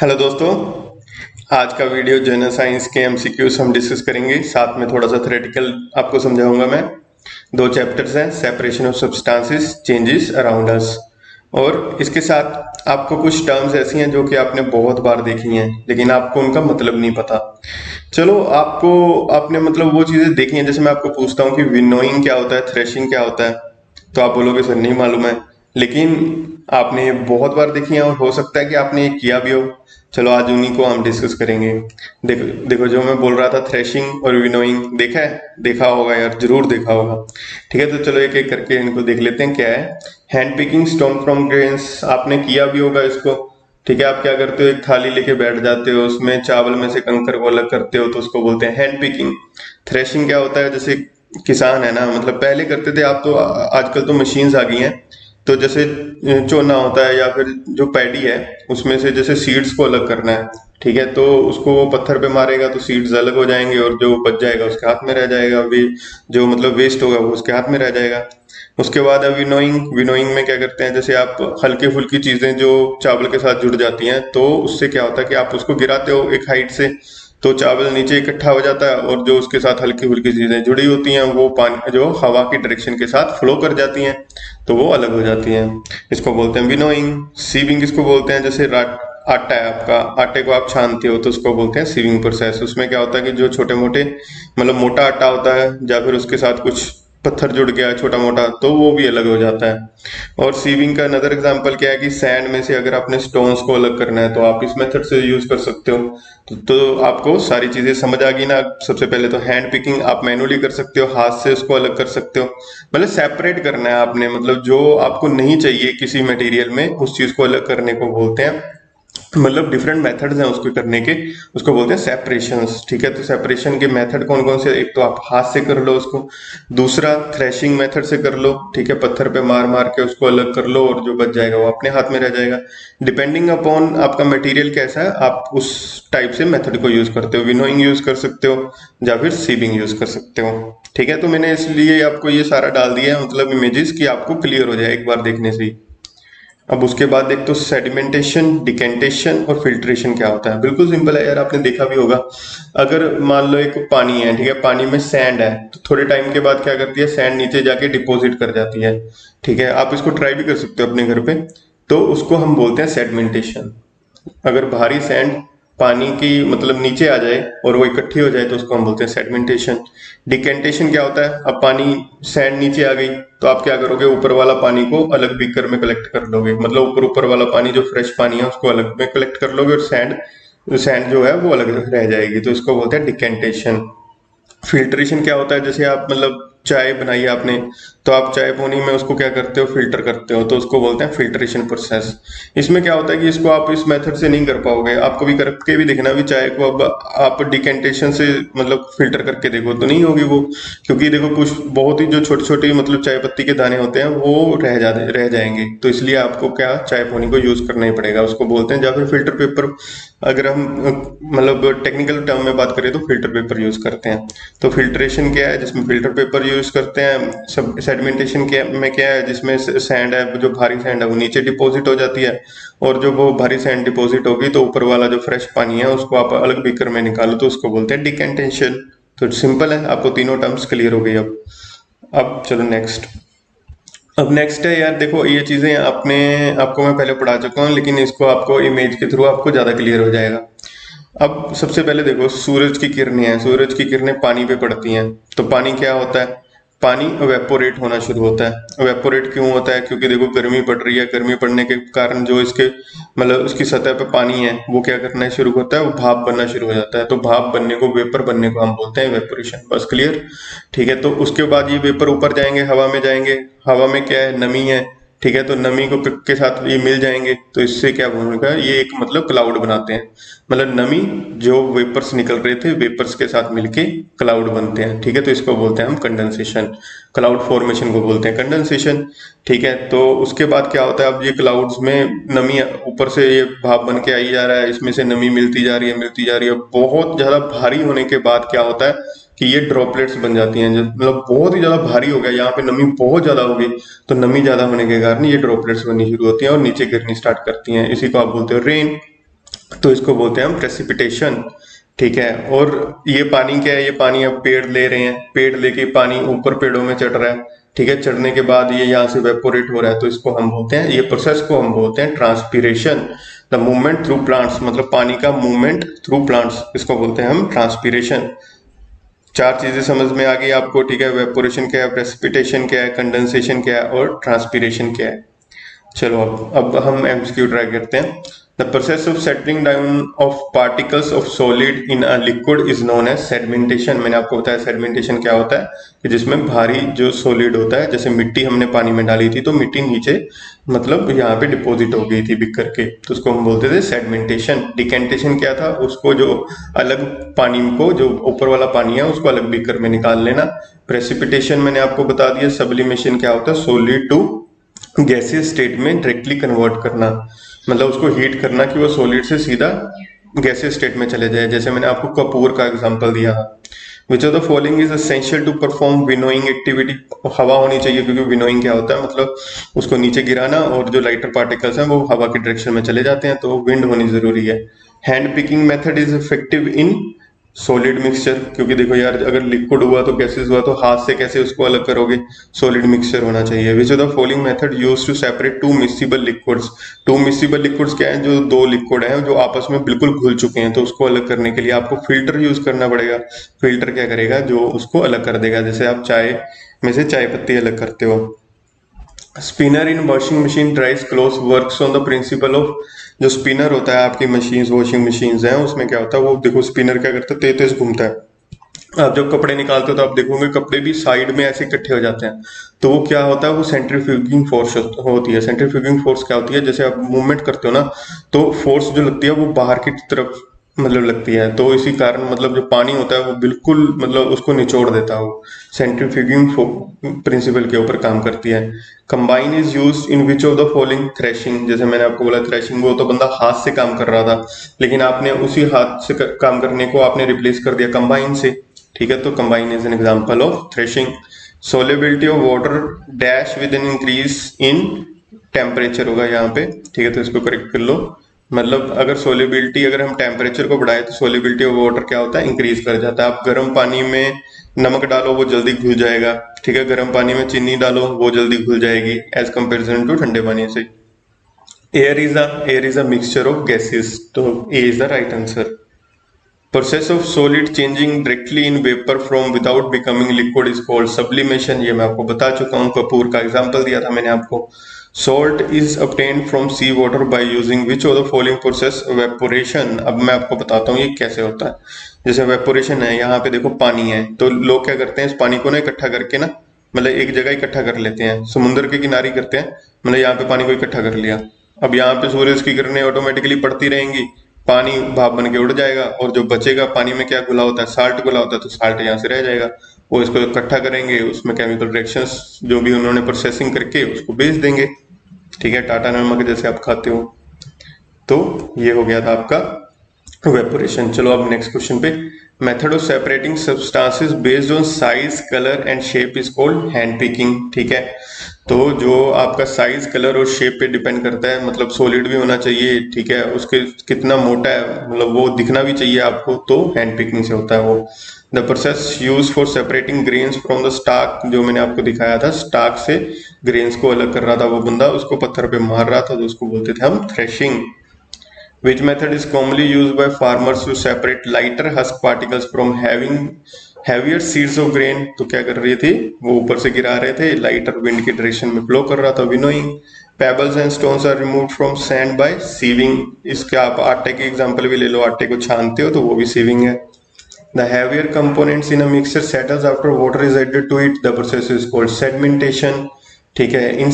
Hello दोस्तों। आज का वीडियो जनरल साइंस के एमसीक्यूज हम डिस्कस करेंगे, साथ में थोड़ा सा थ्योरेटिकल आपको समझाऊंगा मैं। दो चैप्टर्स हैं, separation of substances, changes around us. और इसके साथ आपको कुछ टर्म्स ऐसी हैं जो कि आपने बहुत बार देखी हैं लेकिन आपको उनका मतलब नहीं पता। चलो, आपने मतलब वो चीजें देखी हैं, जैसे मैं आपको पूछता हूँ कि विनोइंग क्या होता है, थ्रेशिंग क्या होता है, तो आप बोलोगे सर नहीं मालूम है। लेकिन आपने ये बहुत बार देखी है और हो सकता है कि आपने ये किया भी हो। चलो, आज उन्हीं को हम डिस्कस करेंगे। देखो देखो, जो मैं बोल रहा था थ्रेशिंग और विनोइंग, देखा है? देखा होगा यार, जरूर देखा होगा। ठीक है, तो चलो एक एक करके इनको देख लेते हैं क्या है। Hand picking stone from grains, आपने किया भी होगा इसको। ठीक है, आप क्या करते हो, एक थाली लेके बैठ जाते हो, उसमें चावल में से कंकर को अलग करते हो, तो उसको बोलते हैं हैंड पिकिंग। थ्रेशिंग क्या होता है, जैसे किसान है ना, मतलब पहले करते थे, आप तो आजकल तो मशीन्स आ गई हैं। तो जैसे चोना होता है या फिर जो पैडी है, उसमें से जैसे सीड्स को अलग करना है। ठीक है, तो उसको वो पत्थर पे मारेगा तो सीड्स अलग हो जाएंगे और जो बच जाएगा उसके हाथ में रह जाएगा। वे जो मतलब वेस्ट होगा वो उसके हाथ में रह जाएगा। उसके बाद अब विनोइंग, विनोइंग में क्या करते हैं, जैसे आप हल्की फुल्की चीजें जो चावल के साथ जुड़ जाती हैं, तो उससे क्या होता है कि आप उसको गिराते हो एक हाइट से, तो चावल नीचे इकट्ठा हो जाता है और जो उसके साथ हल्की फुल्की चीजें जुड़ी होती हैं वो पानी जो हवा की डायरेक्शन के साथ फ्लो कर जाती हैं, तो वो अलग हो जाती हैं। इसको बोलते हैं विनोइंग। सीविंग इसको बोलते हैं, जैसे आटा है आपका, आटे को आप छानते हो तो उसको बोलते हैं सीविंग प्रोसेस। उसमें क्या होता है कि जो छोटे मोटे मतलब मोटा आटा होता है या फिर उसके साथ कुछ पत्थर जुड़ गया छोटा मोटा, तो वो भी अलग हो जाता है। और सीविंग का अनदर एग्जांपल क्या है कि सैंड में से अगर आपने स्टोन्स को अलग करना है तो आप इस मेथड से यूज कर सकते हो। तो आपको सारी चीजें समझ आ गई ना। सबसे पहले तो हैंड पिकिंग आप मैनुअली कर सकते हो, हाथ से उसको अलग कर सकते हो। मतलब सेपरेट करना है आपने, मतलब जो आपको नहीं चाहिए किसी मटेरियल में उस चीज को अलग करने को बोलते हैं। मतलब डिफरेंट मेथड्स हैं उसको करने के, उसको बोलते हैं सेपरेशंस। ठीक है, तो सेपरेशन के मेथड कौन कौन से, एक तो आप हाथ से कर लो उसको, दूसरा थ्रेशिंग मेथड से कर लो। ठीक है, पत्थर पे मार मार के उसको अलग कर लो और जो बच जाएगा वो अपने हाथ में रह जाएगा। डिपेंडिंग अपॉन आपका मटेरियल कैसा है, आप उस टाइप से मेथड को यूज करते हो। विनोइंग यूज कर सकते हो या फिर सीविंग यूज कर सकते हो। ठीक है, तो मैंने इसलिए आपको ये सारा डाल दिया है, मतलब इमेजेस, कि आपको क्लियर हो जाए एक बार देखने से ही। अब उसके बाद देख तो सेडिमेंटेशन, डिकेंटेशन और फिल्ट्रेशन क्या होता है। बिल्कुल सिंपल है यार, आपने देखा भी होगा। अगर मान लो एक पानी है, ठीक है, पानी में सैंड है, तो थोड़े टाइम के बाद क्या करती है, सैंड नीचे जाके डिपॉजिट कर जाती है। ठीक है, आप इसको ट्राई भी कर सकते हो अपने घर पे। तो उसको हम बोलते हैं सेडिमेंटेशन। अगर भारी सैंड पानी की मतलब नीचे आ जाए और वो इकट्ठी हो जाए तो उसको हम बोलते हैं सेडिमेंटेशन। डिकेंटेशन क्या होता है, अब पानी सैंड नीचे आ गई तो आप क्या करोगे, ऊपर वाला पानी को अलग बीकर में कलेक्ट कर लोगे, मतलब ऊपर ऊपर वाला पानी जो फ्रेश पानी है उसको अलग में कलेक्ट कर लोगे और सैंड सैंड जो है वो अलग रह जाएगी, तो इसको बोलते हैं डिकेंटेशन। फिल्ट्रेशन क्या होता है, जैसे आप मतलब चाय बनाई आपने, तो आप चाय पानी में उसको क्या करते हो, फिल्टर करते हो, तो उसको बोलते हैं फिल्ट्रेशन प्रोसेस। इसमें क्या होता है कि इसको आप इस मेथड से नहीं कर पाओगे, आप कभी करके भी देखना भी चाय को, अब आप डिकेंटेशन से मतलब फिल्टर करके देखो तो नहीं होगी वो। क्योंकि देखो कुछ बहुत ही जो छोटी छोटी मतलब चाय पत्ती के दाने होते हैं वो रह जाएंगे, तो इसलिए आपको क्या चाय पानी को यूज करना ही पड़ेगा, उसको बोलते हैं। या फिर फिल्टर पेपर, अगर हम मतलब टेक्निकल टर्म में बात करें तो फिल्टर पेपर यूज करते हैं। तो फिल्ट्रेशन क्या है, जिसमें फिल्टर पेपर यूज करते हैं। सब सेडिमेंटेशन क्या में क्या है, जिसमें सैंड है, जो भारी सैंड है वो नीचे डिपॉजिट हो जाती है, और जो वो भारी सैंड डिपॉजिट होगी तो ऊपर वाला जो फ्रेश पानी है उसको आप अलग बीकर में निकालो, तो उसको बोलते हैं डिकेंटेशन। तो सिंपल है, आपको तीनों टर्म्स क्लियर हो गई। अब चलो नेक्स्ट। अब नेक्स्ट है यार, देखो ये चीजें आपने आपको मैं पहले पढ़ा चुका हूँ, लेकिन इसको आपको इमेज के थ्रू आपको ज्यादा क्लियर हो जाएगा। अब सबसे पहले देखो, सूरज की किरणें हैं, सूरज की किरणें पानी पे पड़ती हैं, तो पानी क्या होता है, पानी वेपोरेट होना शुरू होता है। वेपोरेट क्यों होता है, क्योंकि देखो गर्मी पड़ रही है, गर्मी पड़ने के कारण जो इसके मतलब उसकी सतह पे पानी है वो क्या करना शुरू होता है, वो भाप बनना शुरू हो जाता है। तो भाप बनने को, वेपर बनने को हम बोलते हैं वेपोरेशन। बस क्लियर। ठीक है, तो उसके बाद ये वेपर ऊपर जाएंगे, हवा में जाएंगे। हवा में क्या है, नमी है। ठीक है, तो नमी को के साथ ये मिल जाएंगे, तो इससे क्या होगा, ये एक मतलब क्लाउड बनाते हैं। मतलब नमी जो वेपर्स निकल रहे थे, वेपर्स के साथ मिलके क्लाउड बनते हैं। ठीक है, तो इसको बोलते हैं हम कंडेंसेशन। क्लाउड फॉर्मेशन को बोलते हैं कंडेंसेशन। ठीक है, तो उसके बाद क्या होता है, अब ये क्लाउड्स में नमी ऊपर से ये भाप बन के आई जा रहा है, इसमें से नमी मिलती जा रही है, मिलती जा रही है। बहुत ज्यादा भारी होने के बाद क्या होता है कि ये ड्रॉपलेट्स बन जाती हैं, मतलब बहुत ही ज्यादा भारी हो गया, यहाँ पे नमी बहुत ज्यादा हो गई, तो नमी ज्यादा होने के कारण ये ड्रॉपलेट्स बननी शुरू होती हैं और नीचे गिरनी स्टार्ट करती हैं। इसी को आप बोलते हो रेन। तो इसको बोलते हैं हम प्रेसिपिटेशन। ठीक है, और ये पानी क्या है, ये पानी अब पेड़ ले रहे हैं, पेड़ लेके पानी ऊपर पेड़ों में चढ़ रहा है। ठीक है, चढ़ने के बाद ये यहाँ से वेपोरेट हो रहा है, तो इसको हम बोलते हैं, ये प्रोसेस को हम बोलते हैं transpiration. The movement through plants, मतलब पानी का मूवमेंट थ्रू प्लांट्स, इसको बोलते हैं हम ट्रांसपीरेशन। चार चीजें समझ में आ गई आपको। ठीक है, वेपोरेशन क्या है, प्रेसिपिटेशन क्या है, कंडेंसेशन क्या है और ट्रांसपीरेशन क्या है। चलो अब हम एमसीक्यू ट्राई करते हैं। The process of settling down of particles of solid in a liquid is known as sedimentation. मैंने आपको बताया सेडिमेंटेशन क्या होता है, कि जिसमें भारी जो सॉलिड होता है, जैसे मिट्टी हमने पानी में डाली थी तो मिट्टी नीचे मतलब यहाँ पे डिपॉजिट हो गई थी बिक करके, तो उसको हम बोलते थे सेडिमेंटेशन। डिकेंटेशन क्या था, उसको जो अलग पानी को, जो ऊपर वाला पानी है उसको अलग बीकर में निकाल लेना। प्रेसिपिटेशन मैंने आपको बता दिया। सब्लिमेशन क्या होता है, सॉलिड टू गैसीय स्टेट में डायरेक्टली कन्वर्ट करना, मतलब उसको हीट करना कि वो सॉलिड से सीधा गैसीय स्टेट में चले जाए। जैसे मैंने आपको कपूर का एग्जांपल दिया। Which of the following is essential to perform winnowing activity. हवा होनी चाहिए, क्योंकि विनोइंग क्या होता है, मतलब उसको नीचे गिराना, और जो लाइटर पार्टिकल्स हैं वो हवा की डायरेक्शन में चले जाते हैं, तो विंड होनी जरूरी है। Hand picking method is effective in solid mixture, क्योंकि देखो यार, अगर लिक्विड हुआ तो गैसेस हुआ, तो हाथ से कैसे उसको अलग करोगे, सॉलिड मिक्सचर होना चाहिए। Which of the following method used to separate two miscible liquids. Two miscible liquids क्या है, जो दो लिक्विड हैं जो आपस में बिल्कुल घुल चुके हैं, तो उसको अलग करने के लिए आपको फिल्टर यूज करना पड़ेगा। फिल्टर क्या करेगा, जो उसको अलग कर देगा, जैसे आप चाय में से चाय पत्ती अलग करते हो। Spinner in washing machine ड्राइज cloth works on the principle of. जो स्पिनर होता है आपकी मशीन, वॉशिंग मशीन्स हैं, उसमें क्या होता है, वो देखो स्पिनर क्या करता है, तेज तेज घूमता है। आप जब कपड़े निकालते हो तो आप देखोगे कपड़े भी साइड में ऐसे इकट्ठे हो जाते हैं, तो वो क्या होता है, वो सेंट्रीफ्यूगिंग फोर्स होती है। सेंट्रीफ्यूगिंग फोर्स क्या होती है, जैसे आप मूवमेंट करते हो ना, तो फोर्स जो लगती है वो बाहर की तरफ मतलब लगती है, तो इसी कारण मतलब जो पानी होता है वो बिल्कुल मतलब उसको निचोड़ देता है, वो सेंट्रीफ्यूगिंग प्रिंसिपल के ऊपर काम करती है। Combine is use in which of the following. Threshing, जैसे मैंने आपको बोला थ्रेशिंग, वो तो बंदा हाथ से काम कर रहा था, लेकिन आपने उसी हाथ से काम करने को आपने रिप्लेस कर दिया कंबाइन से। ठीक है, तो combine is an example of threshing. Solubility of water dash with an increase in temperature होगा यहाँ पे। ठीक है, तो इसको करेक्ट कर लो। मतलब अगर सोलेबिलिटी, अगर हम टेम्परेचर को बढ़ाए तो सोलेबिलिटी ऑफ वाटर क्या होता है, इंक्रीज कर जाता है। आप गर्म पानी में नमक डालो वो जल्दी घुल जाएगा। ठीक है, गर्म पानी में चीनी डालो वो जल्दी घुल जाएगी एज कंपेरिजन टू ठंडे पानी से। Air is a mixture of gases, तो A is the right answer. Process of solid changing directly in vapour from without becoming liquid is called sublimation. ये मैं आपको बता चुका हूँ, कपूर का एग्जांपल दिया था मैंने आपको। Salt is obtained from sea water by using which of the following process, evaporation. अब मैं आपको बताता हूँ ये कैसे होता है। जैसे वेपोरेशन है, यहाँ पे देखो पानी है, तो लोग क्या करते हैं, इस पानी को ना इकट्ठा करके ना, मतलब एक जगह इकट्ठा कर लेते हैं, समुद्र के किनारे करते हैं, मतलब यहाँ पे पानी को इकट्ठा कर लिया। अब यहाँ पे सूरज की किरणें ऑटोमेटिकली पड़ती रहेंगी, पानी भाप बन के उड़ जाएगा, और जो बचेगा पानी में क्या घुला होता है, साल्ट घुला होता है, तो साल्ट यहाँ से रह जाएगा। वो इसको इकट्ठा करेंगे, उसमें केमिकल रिएक्शंस जो भी उन्होंने प्रोसेसिंग करके उसको बेच देंगे। ठीक है, टाटा नमक जैसे आप खाते हो। तो ये हो गया था आपका वेपोरेशन। चलो अब नेक्स्ट क्वेश्चन पे। Method of separating substances based on size colour and shape is called hand picking. ठीक है, तो जो आपका साइज कलर और शेप पे डिपेंड करता है, मतलब सॉलिड भी होना चाहिए, ठीक है, उसके कितना मोटा है, मतलब वो दिखना भी चाहिए आपको, तो हैंड पिकिंग से होता है वो। The process use for separating grains from the stock, जो मैंने आपको दिखाया था, स्टाक से ग्रेन्स को अलग कर रहा था वो बंदा, उसको पत्थर पे मार रहा था, तो उसको बोलते थे हम threshing. Which method is commonly used by farmers to separate lighter husk particles from having heavier seeds of grain? तो क्या कर रही थी वो, ऊपर से गिरा रहे थे, लाइटर विंड की डायरेक्शन में फ्लो कर रहा था, winnowing. Pebbles and stones are removed from sand by sieving. इसके आप आटे के एग्जांपल भी ले लो, आटे को छानते हो तो वो भी सीविंग है। The heavier components in a mixture settles after water is added to it. The process is called sedimentation. ठीक है, in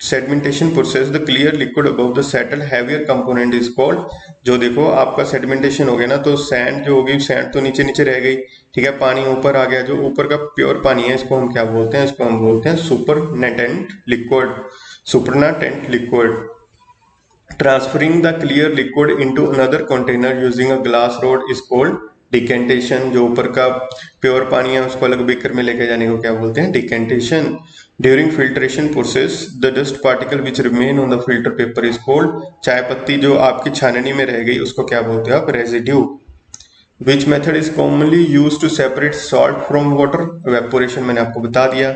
sedimentation process the clear liquid above the settled heavier component is called। जो देखो आपका sedimentation हो गया ना, तो sand जो होगी, सैंड तो नीचे नीचे रह गई, ठीक है, पानी ऊपर आ गया, जो ऊपर का प्योर पानी है इसको हम क्या बोलते हैं, इसको हम बोलते हैं supernatant liquid. Supernatant liquid. Transferring the clear liquid into another container using a glass rod is called decantation. जो ऊपर का प्योर पानी है उसको अलग बीकर में लेके जाने को क्या बोलते हैं, decantation. During filtration process the dust particle which remain on the filter paper is called, चाय पत्ती जो आपकी छाननी में रह गई उसको क्या बोलते हो आप, residue. Which method is commonly use to separate salt from water, evaporation मैंने आपको बता दिया।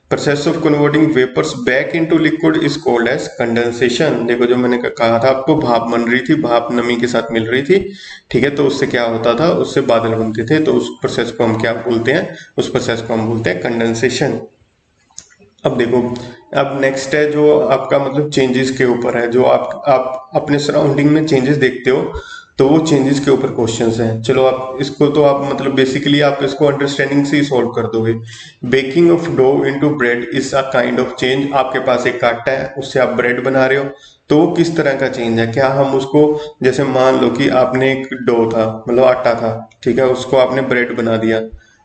Process of converting vapours back into liquid is called as condensation. देखो जो मैंने कहा था आपको, भाप बन रही थी, भाप नमी के साथ मिल रही थी, ठीक है, तो उससे क्या होता था, उससे बादल बनते थे, तो उस प्रोसेस को हम क्या बोलते हैं, उस प्रोसेस को हम बोलते हैं कंडेंसेशन। अब देखो, अब नेक्स्ट है जो आपका मतलब चेंजेस के ऊपर है, जो आप अपने सराउंडिंग में चेंजेस देखते हो, तो वो चेंजेस के ऊपर क्वेश्चंस हैं। चलो आप इसको तो आप मतलब बेसिकली आप इसको अंडरस्टैंडिंग से ही सॉल्व कर दोगे। Baking of dough into bread is a kind of change. आपके पास एक आटा है, उससे आप ब्रेड बना रहे हो, तो वो किस तरह का चेंज है? क्या हम उसको, जैसे मान लो कि आपने एक डो था, मतलब आटा था, ठीक है, उसको आपने ब्रेड बना दिया।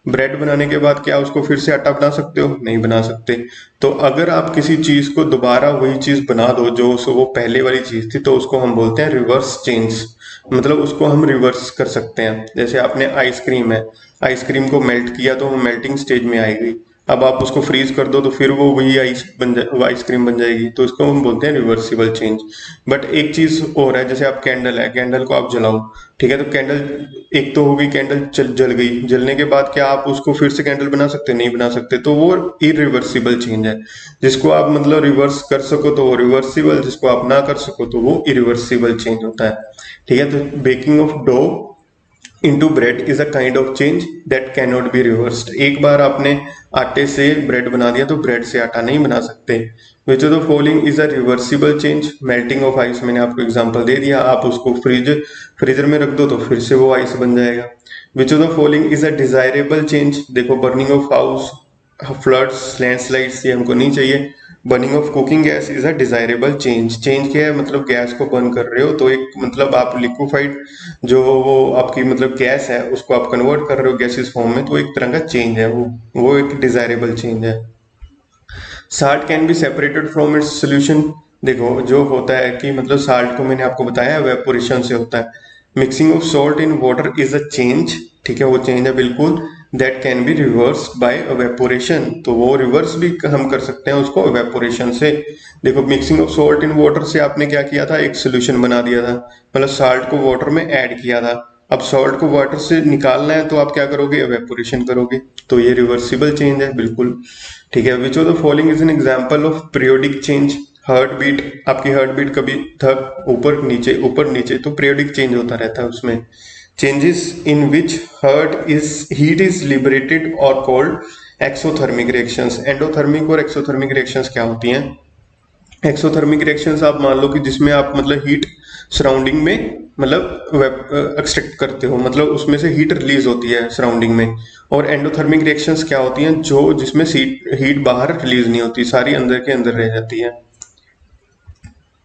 ब्रेड बनाने के बाद क्या उसको फिर से आटा बना सकते हो? नहीं बना सकते। तो अगर आप किसी चीज को दोबारा वही चीज बना दो जो वो पहले वाली चीज थी, तो उसको हम बोलते हैं रिवर्स चेंज। मतलब उसको हम रिवर्स कर सकते हैं। जैसे आपने आइसक्रीम है, आइसक्रीम को मेल्ट किया तो वो मेल्टिंग स्टेज में आएगी, अब आप उसको फ्रीज कर दो तो फिर वो वही आइसक्रीम बन जाएगी, तो इसको हम बोलते हैं रिवर्सिबल चेंज। बट एक चीज और है, जैसे आप कैंडल है, कैंडल को आप जलाओ, ठीक है, तो कैंडल एक तो होगी, कैंडल जल गई, जलने के बाद क्या आप उसको फिर से कैंडल बना सकते? नहीं बना सकते, तो वो इरिवर्सिबल चेंज है। जिसको आप मतलब रिवर्स कर सको तो वो रिवर्सिबल, जिसको आप ना कर सको तो वो इरिवर्सिबल चेंज होता है, ठीक है। तो baking of dough into bread is a kind of change that can not be reversed. एक बार आपने आटे से ब्रेड बना दिया तो ब्रेड से आटा नहीं बना सकते। विच of the following is a reversible change? Melting of ice, मैंने आपको एग्जांपल दे दिया, आप उसको फ्रीजर में रख दो तो फिर से वो आइस बन जाएगा। Which of the following is a desirable change? देखो burning of house, floods, landslides, ये हमको नहीं चाहिए। Burning of cooking gas is a desirable change. Change क्या है? मतलब गैस को बर्न कर रहे हो तो एक मतलब आप लिक्विफाइड जो वो आपकी मतलब गैस है उसको आप कन्वर्ट कर रहे हो गैसेस फॉर्म में, तो एक तरह का चेंज है, वो एक डिजायरेबल चेंज है। Salt can be separated from its solution. देखो जो होता है कि मतलब साल्ट को मैंने आपको बताया वेपोरेशन से होता है। Mixing of salt in water is a change, ठीक है, वो चेंज है बिल्कुल। That can be reverse by evaporation, तो वो रिवर्स भी हम कर सकते हैं उसको वेपोरेशन से। देखो mixing of salt in water से आपने क्या किया था, एक सोल्यूशन बना दिया था, मतलब साल्ट को वाटर में ऐड किया था। अब सॉल्ट को वाटर से निकालना है तो आप क्या करोगे, वेपोरेशन करोगे, तो ये रिवर्सिबल चेंज है बिल्कुल, ठीक है। Which of the following is an example of periodic change? Heart beat, आपकी हार्ट बीट कभी धक ऊपर नीचे, तो पीरियोडिक चेंज होता रहता है उसमें। Changes in which heart is heat is liberated और कॉल्ड एक्सोथर्मिक रिएक्शंस। एंडोथर्मिक और एक्सोथर्मिक रिएक्शंस क्या होती हैं? एक्सोथर्मिक रिएक्शंस आप मान लो कि जिसमें आप मतलब हीट सराउंडिंग में मतलब एक्सट्रैक्ट करते हो, मतलब उसमें से हीट रिलीज होती है सराउंडिंग में। और एंडोथर्मिक रिएक्शंस क्या होती हैं? जो जिसमें हीट बाहर रिलीज नहीं होती, सारी अंदर के अंदर रह जाती है।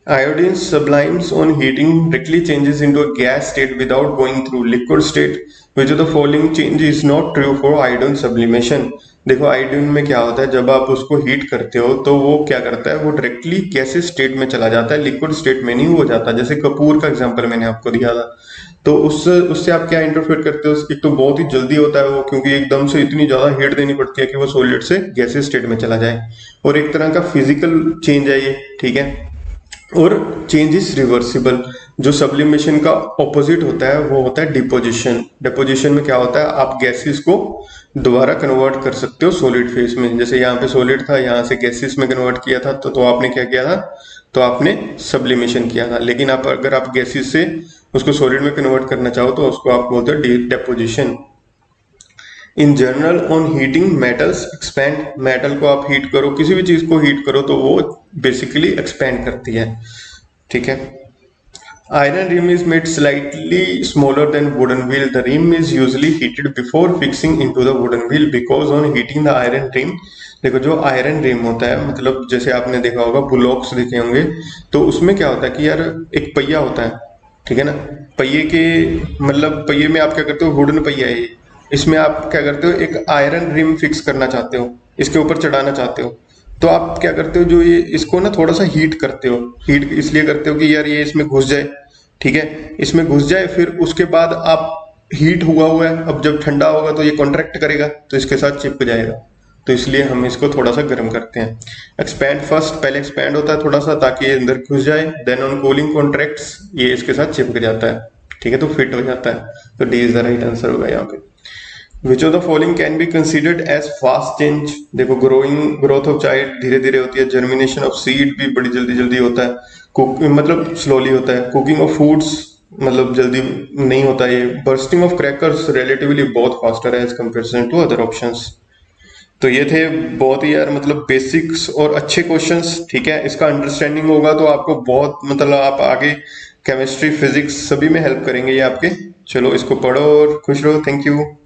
Iodine sublimes on heating directly changes into a gas state without going through liquid state. Which of the following change is not true for iodine sublimation? देखो आयोडीन में क्या होता है, जब आप उसको हीट करते हो तो वो क्या करता है, वो डायरेक्टली गैसेस स्टेट में चला जाता है, लिक्विड स्टेट में नहीं हो जाता। जैसे कपूर का एग्जांपल मैंने आपको दिया था, तो उससे आप क्या इंटरफेयर करते हो? एक तो बहुत ही जल्दी होता है वो, क्योंकि एकदम से इतनी ज्यादा हीट देनी पड़ती है कि वो सॉलिड से गैसेस स्टेट में चला जाए, और एक तरह का फिजिकल चेंज है ये, ठीक है। और चेंज इज रिवर्सिबल। जो सब्लिमेशन का ऑपोजिट होता है वो होता है डिपोजिशन। डिपोजिशन में क्या होता है, आप गैसेस को दोबारा कन्वर्ट कर सकते हो सॉलिड फेस में। जैसे यहाँ पे सॉलिड था, यहाँ से गैसेस में कन्वर्ट किया था, तो आपने क्या किया था, तो आपने सब्लिमेशन किया था। लेकिन आप अगर आप गैसेस से उसको सॉलिड में कन्वर्ट करना चाहो तो उसको आप बोलते हो deposition. In general on heating metals expand. Metal को आप हीट करो, किसी भी चीज को हीट करो तो वो बेसिकली एक्सपैंड करती है, ठीक है। Iron rim is made slightly smaller than wooden wheel. The rim is usually heated before fixing into the wooden wheel because on heating the iron rim. देखो जो आयरन रिम होता है, मतलब जैसे आपने देखा होगा बुलॉक्स देखे होंगे, तो उसमें क्या होता है कि यार एक पहिया होता है, ठीक है ना, पहिए के मतलब पहिए में आप क्या करते हो, वुडन पहिया है, इसमें आप क्या करते हो, एक आयरन रिम फिक्स करना चाहते हो, इसके ऊपर चढ़ाना चाहते हो, तो आप क्या करते हो, जो ये इसको ना थोड़ा सा हीट करते हो। हीट इसलिए करते हो कि यार ये इसमें घुस जाए, ठीक है, इसमें घुस जाए, फिर उसके बाद आप हीट हुआ है, अब जब ठंडा होगा तो ये कॉन्ट्रैक्ट करेगा तो इसके साथ चिपक जाएगा, तो इसलिए हम इसको थोड़ा सा गर्म करते हैं। एक्सपैंड फर्स्ट, पहले एक्सपैंड होता है थोड़ा सा ताकि ये अंदर घुस जाए, देन ऑन कूलिंग कॉन्ट्रैक्ट्स, ये इसके साथ चिपक जाता है, ठीक है, तो फिट हो जाता है। तो D is the right answer होगा यहाँ पे। Which of the following can be considered as fast change? देखो ग्रोथ ऑफ चाइल्ड धीरे धीरे होती है, जर्मिनेशन ऑफ सीड भी बड़ी जल्दी जल्दी होता है, कुक मतलब स्लोली होता है, कुकिंग ऑफ फूड्स मतलब जल्दी नहीं होता ये, बर्स्टिंग ऑफ क्रैकर्स रिलेटिवली बहुत फास्टर है as comparison to other options. तो ये थे बहुत ही यार मतलब बेसिक्स और अच्छे क्वेश्चंस, ठीक है, इसका अंडरस्टैंडिंग होगा तो आपको बहुत मतलब आप आगे केमिस्ट्री फिजिक्स सभी में हेल्प करेंगे ये आपके। चलो इसको पढ़ो और खुश रहो। Thank you.